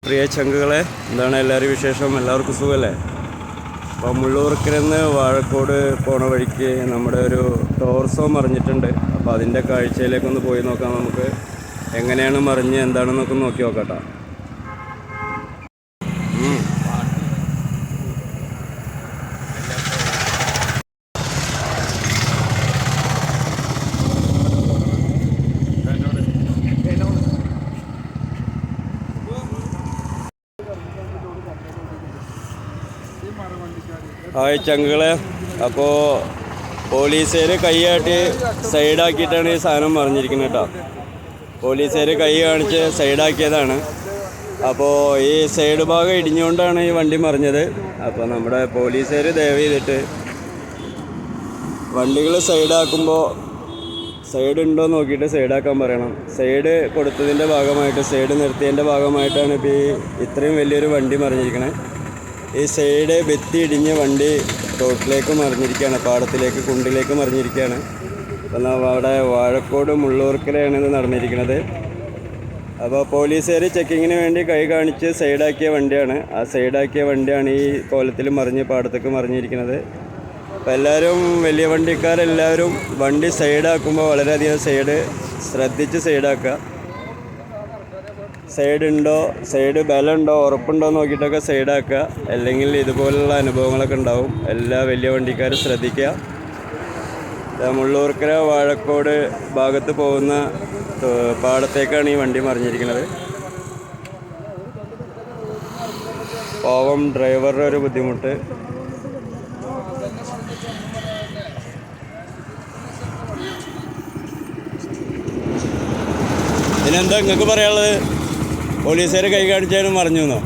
പ്രിയ ചങ്കുകളെ, എന്താണ് എല്ലാവരും വിശേഷം? എല്ലാവർക്കും സുഖമല്ലേ? അപ്പോൾ മുള്ളൂർക്കിൽ നിന്ന് വാഴക്കോട് പോണ വഴിക്ക് നമ്മുടെ ഒരു ടോർസോ മറിഞ്ഞിട്ടുണ്ട്. അപ്പോൾ അതിൻ്റെ കാഴ്ചയിലേക്കൊന്ന് പോയി നോക്കാം. നമുക്ക് എങ്ങനെയാണ് മറിഞ്ഞ് എന്താണെന്നൊക്കെ നോക്കി നോക്കട്ടോ. ഹായ് ചങ്കുകളെ, അപ്പോൾ പോലീസുകാർ കൈയാട്ടി സൈഡാക്കിയിട്ടാണ് ഈ സാധനം മറിഞ്ഞിരിക്കുന്നത് കേട്ടോ. പോലീസുകാർ കൈ കാണിച്ച് സൈഡാക്കിയതാണ്. അപ്പോൾ ഈ സൈഡ് ഭാഗം ഇടിഞ്ഞുകൊണ്ടാണ് ഈ വണ്ടി മറിഞ്ഞത്. അപ്പോൾ നമ്മുടെ പോലീസുകാർ ദയവ് ചെയ്തിട്ട് വണ്ടികൾ സൈഡാക്കുമ്പോൾ സൈഡ് ഉണ്ടോ നോക്കിയിട്ട് സൈഡാക്കാൻ പറയണം. സൈഡ് കൊടുത്തതിൻ്റെ ഭാഗമായിട്ട്, സൈഡ് നിർത്തിയതിൻ്റെ ഭാഗമായിട്ടാണ് ഇപ്പോൾ ഇത്രയും വലിയൊരു വണ്ടി മറിഞ്ഞിരിക്കുന്നത്. ഈ സൈഡ് ഭിത്തി ഇടിഞ്ഞ് വണ്ടി റോട്ടിലേക്ക് മറിഞ്ഞിരിക്കുകയാണ്, പാടത്തിലേക്ക് കുണ്ടിലേക്ക് മറിഞ്ഞിരിക്കുകയാണ്. അപ്പം അവിടെ വാഴക്കോട് മുള്ളൂർക്കലാണ് ഇത് നടന്നിരിക്കുന്നത്. അപ്പോൾ പോലീസുകാർ ചെക്കിങ്ങിന് വേണ്ടി കൈ കാണിച്ച് സൈഡാക്കിയ വണ്ടിയാണ്. ആ സൈഡാക്കിയ വണ്ടിയാണ് ഈ കോലത്തിൽ മറിഞ്ഞ് പാടത്തേക്ക് മറിഞ്ഞിരിക്കുന്നത്. അപ്പോൾ എല്ലാവരും, വലിയ വണ്ടിക്കാരെല്ലാവരും വണ്ടി സൈഡാക്കുമ്പോൾ വളരെയധികം സൈഡ് ശ്രദ്ധിച്ച് സൈഡാക്കുക. സൈഡ് ഉണ്ടോ, സൈഡ് ബലമുണ്ടോ, ഉറപ്പുണ്ടോ നോക്കിയിട്ടൊക്കെ സൈഡാക്കുക. അല്ലെങ്കിൽ ഇതുപോലുള്ള അനുഭവങ്ങളൊക്കെ ഉണ്ടാവും. എല്ലാ വലിയ വണ്ടിക്കാരും ശ്രദ്ധിക്കുക. മുള്ളൂർക്കര വാഴക്കോട് ഭാഗത്ത് പോകുന്ന പാടത്തേക്കാണ് ഈ വണ്ടി മറിഞ്ഞിരിക്കുന്നത്. പാവം ഡ്രൈവറുടെ ഒരു ബുദ്ധിമുട്ട്. ഇതിനെന്താ നിങ്ങൾക്ക് പറയാനുള്ളത്? പോലീസുകാർ കൈ കാണിച്ചാലും മറിഞ്ഞു എന്നോ?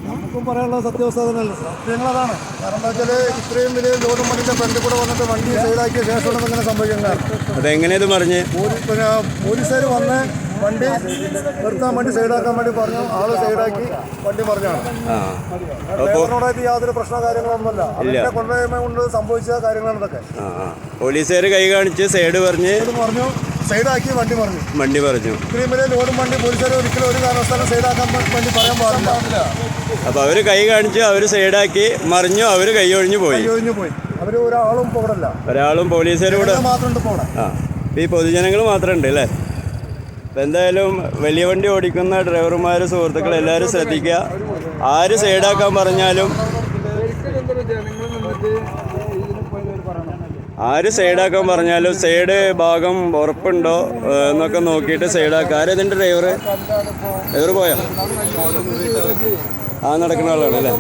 നമുക്കും പറയാനുള്ള സത്യങ്ങളതാണ്. കാരണം എന്താ വെച്ചാൽ ഇത്രയും വലിയ ലോഡും വണ്ടിൻ്റെ ഫ്രണ്ടിൽ കൂടെ വന്നിട്ട് വണ്ടി സൈഡാക്കിയ ശേഷമാണ് ഇങ്ങനെ സംഭവിക്കുന്നത്. അതെങ്ങനെയത് മറിഞ്ഞ്? പോലീസുകാർ വന്ന് വണ്ടി നിർത്താൻ വേണ്ടി സൈഡാക്കാൻ വേണ്ടി പറഞ്ഞു. ആള് സൈഡാക്കി വണ്ടി മറിഞ്ഞാണ്. ഡ്രൈവറിനോടായിട്ട് യാതൊരു പ്രശ്ന കാര്യങ്ങളൊന്നുമല്ല. അതിനെ കൊണ്ടുപോയ കൊണ്ട് സംഭവിച്ച കാര്യങ്ങളാണ് ഇതൊക്കെ. പോലീസുകാർ കൈ കാണിച്ച് സൈഡ് പറഞ്ഞു സൈഡാക്കി വണ്ടി പറഞ്ഞു. ഇത്രയും വലിയ ലോഡും വണ്ടി പോലീസുകാർ ഒരിക്കലും ഒരു കാരണവസ്ഥാനം സൈഡാക്കാൻ വേണ്ടി പറയാൻ പാടില്ല. അപ്പോൾ അവർ കൈ കാണിച്ചു, അവർ സൈഡാക്കി മറിഞ്ഞു, അവർ കൈ ഒഴിഞ്ഞു പോയി. അവർ ഒരാളും പോകടല്ല, ഒരാളും പോലീസുകാരും കൂടെ മാത്രമുണ്ട് പോകണം. ഈ പൊതുജനങ്ങൾ മാത്രമുണ്ട് അല്ലേ? അപ്പം എന്തായാലും വലിയ വണ്ടി ഓടിക്കുന്ന ഡ്രൈവർമാർ, സുഹൃത്തുക്കൾ എല്ലാവരും ശ്രദ്ധിക്കുക. ആര് സൈഡാക്കാൻ പറഞ്ഞാലും സൈഡ് ഭാഗം ഉറപ്പുണ്ടോ എന്നൊക്കെ നോക്കിയിട്ട് സൈഡാക്കുക. ആരതിൻ്റെ ഡ്രൈവർ പോയോ? നടക്കുന്ന ആളാണ് അല്ലേ?